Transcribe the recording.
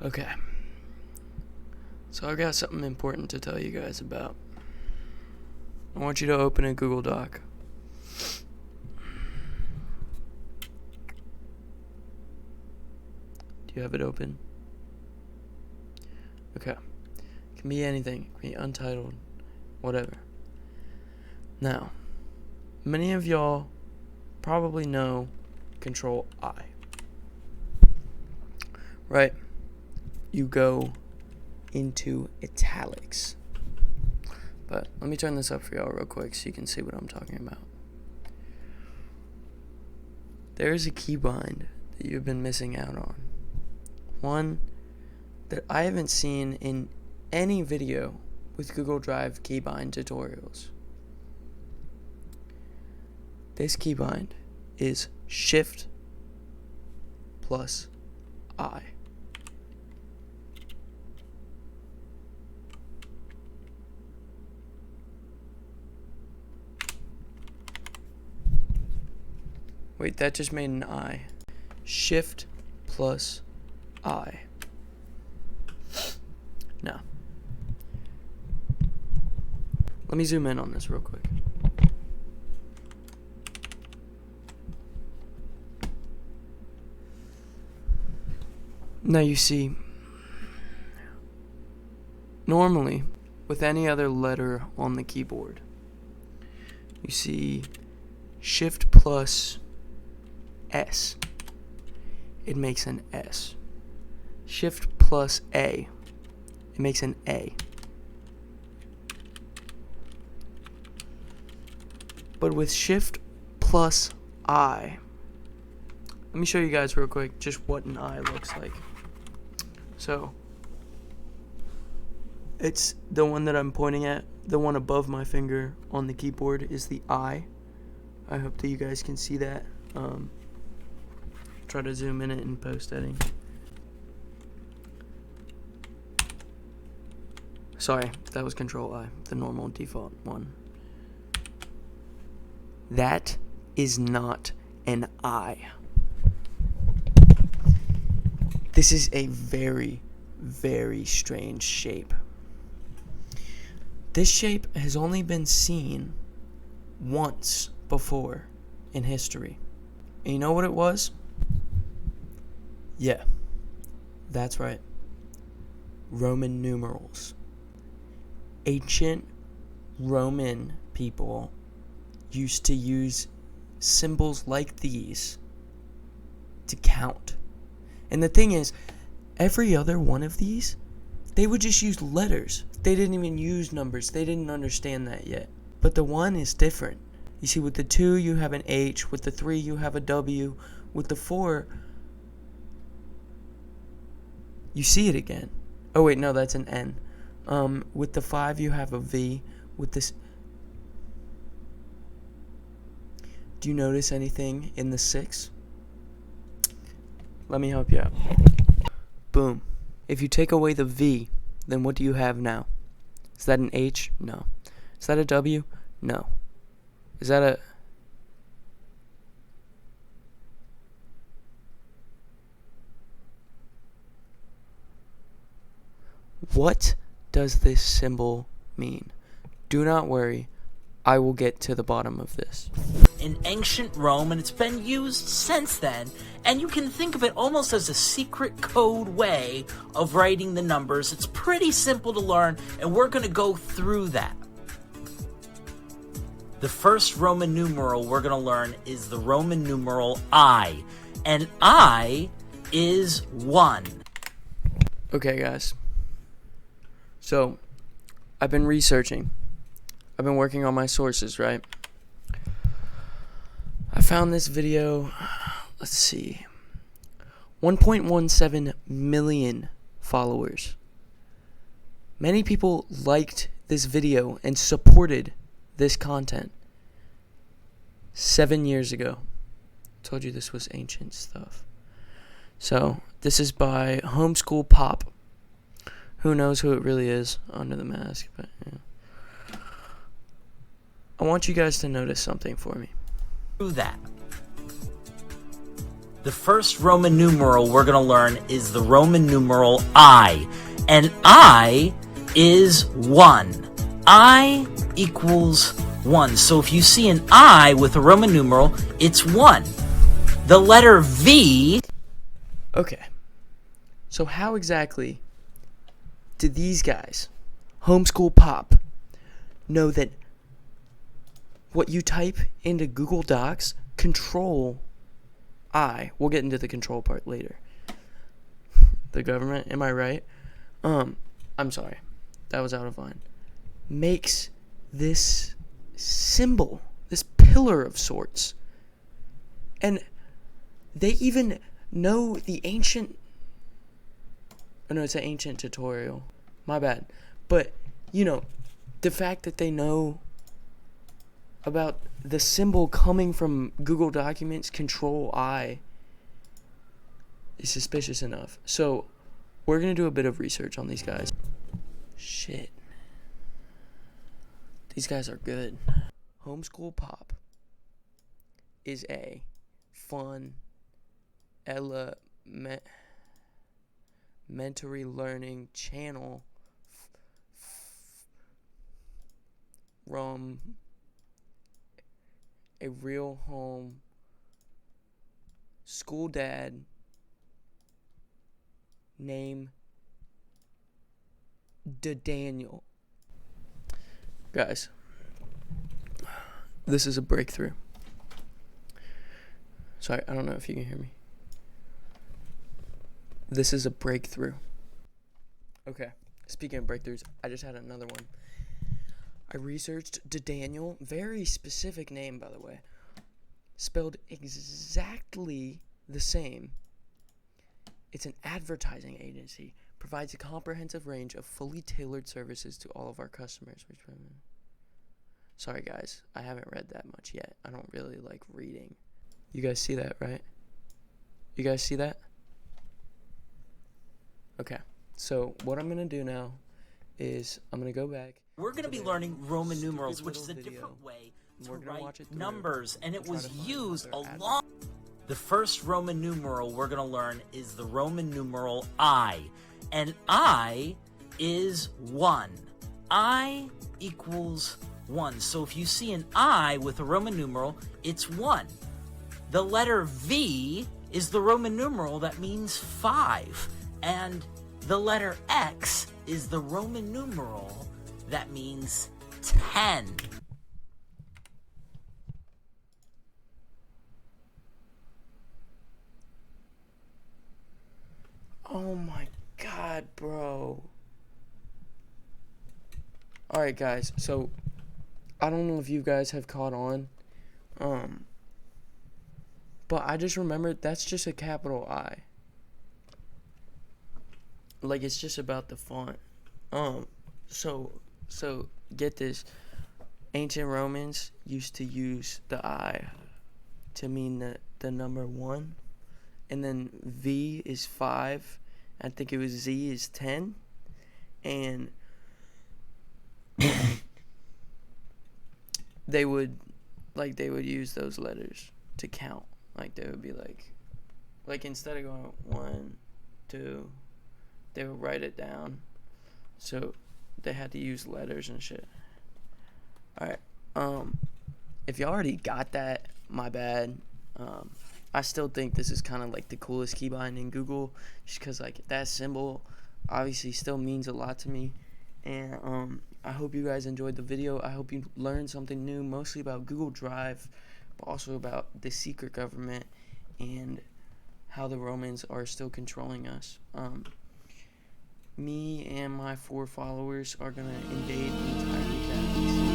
Okay. So I got something important to tell you guys about. I want you to open a Google Doc. Do you have it open? Okay. It can be anything. It can be untitled. Whatever. Now, many of y'all probably know Control I. Right? You go into italics. But let me turn this up for y'all real quick so you can see what I'm talking about. There is a keybind that you've been missing out on. One that I haven't seen in any video with Google Drive keybind tutorials. This keybind is Shift plus I. Wait, that just made an I. Shift plus I. Now, let me zoom in on this real quick. Now you see, normally, with any other letter on the keyboard, you see Shift plus S. It makes an S. Shift plus A. It makes an A. But with Shift plus I, let me show you guys real quick just what an I looks like. So, it's the one that I'm pointing at. The one above my finger on the keyboard is the I. I hope that you guys can see that. Try to zoom in it in post editing. Sorry, that was Control I, the normal default one. That is not an I. This is a very, very strange shape. This shape has only been seen once before in history. And you know what it was? Yeah, that's right. Roman numerals. Ancient Roman people used to use symbols like these to count. And the thing is, every other one of these, they would just use letters. They didn't even use numbers. They didn't understand that yet. But the one is different. You see, with the 2, you have an H. With the 3, you have a W. With the 4, you see it again. Oh, wait, no, that's an N. With the 5, you have a V. With this... Do you notice anything in the 6? Let me help you out. Boom. If you take away the V, then what do you have now? Is that an H? No. Is that a W? No. Is that a... What does this symbol mean? Do not worry. I will get to the bottom of this. In ancient Rome, and it's been used since then, and you can think of it almost as a secret code way of writing the numbers. It's pretty simple to learn, and we're going to go through that. The first Roman numeral we're going to learn is the Roman numeral I, and I is 1. Okay, guys. So, I've been researching. I've been working on my sources, right? I found this video, let's see, 1.17 million followers. Many people liked this video and supported this content 7 years ago. Told you this was ancient stuff. So, this is by Homeschool Pop. Who knows who it really is under the mask, but yeah. I want you guys to notice something for me. Through that. The first Roman numeral we're going to learn is the Roman numeral I. And I is 1. I equals 1. So if you see an I with a Roman numeral, it's 1. The letter V... Okay. So how exactly do these guys, Homeschool Pop, know that what you type into Google Docs, Control I, we'll get into the control part later. The government, am I right? I'm sorry. That was out of line. Makes this symbol, this pillar of sorts. And they even know the ancient... Oh no, it's an ancient tutorial. My bad. But, you know, the fact that they know about the symbol coming from Google Documents, Control I, is suspicious enough. So, we're going to do a bit of research on these guys. Shit. These guys are good. Homeschool Pop is a fun, elementary learning channel from a real home school dad named Daniel. Guys, this is a breakthrough. Sorry, I don't know if you can hear me. This is a breakthrough. Okay, speaking of breakthroughs, I just had another one. I researched Daniel, very specific name, by the way. Spelled exactly the same. It's an advertising agency. Provides a comprehensive range of fully tailored services to all of our customers. Sorry, guys. I haven't read that much yet. I don't really like reading. You guys see that, right? You guys see that? Okay. So, what I'm going to do now is I'm going to go back. We're going to be learning Roman numerals, which is a different way to write numbers, and it was used a lot. The first Roman numeral we're going to learn is the Roman numeral I, and I is 1. I equals 1. So if you see an I with a Roman numeral, it's 1. The letter V is the Roman numeral that means 5, and the letter X is the Roman numeral that means 10. Oh my god, bro. Alright, guys, so I don't know if you guys have caught on. But I just remembered that's just a capital I. Like, it's just about the font. So get this. Ancient Romans used to use the I to mean the number 1. And then V is 5. I think it was Z is 10. And they would use those letters to count. Like, they would be like instead of going 1, 2, they would write it down. So they had to use letters and shit. Alright, if you already got that, my bad. I still think this is kind of like the coolest keybind in Google, just because like that symbol obviously still means a lot to me. And I hope you guys enjoyed the video. I hope you learned something new, mostly about Google Drive, but also about the secret government and how the Romans are still controlling us. Me and my 4 followers are gonna invade the entire Catholics.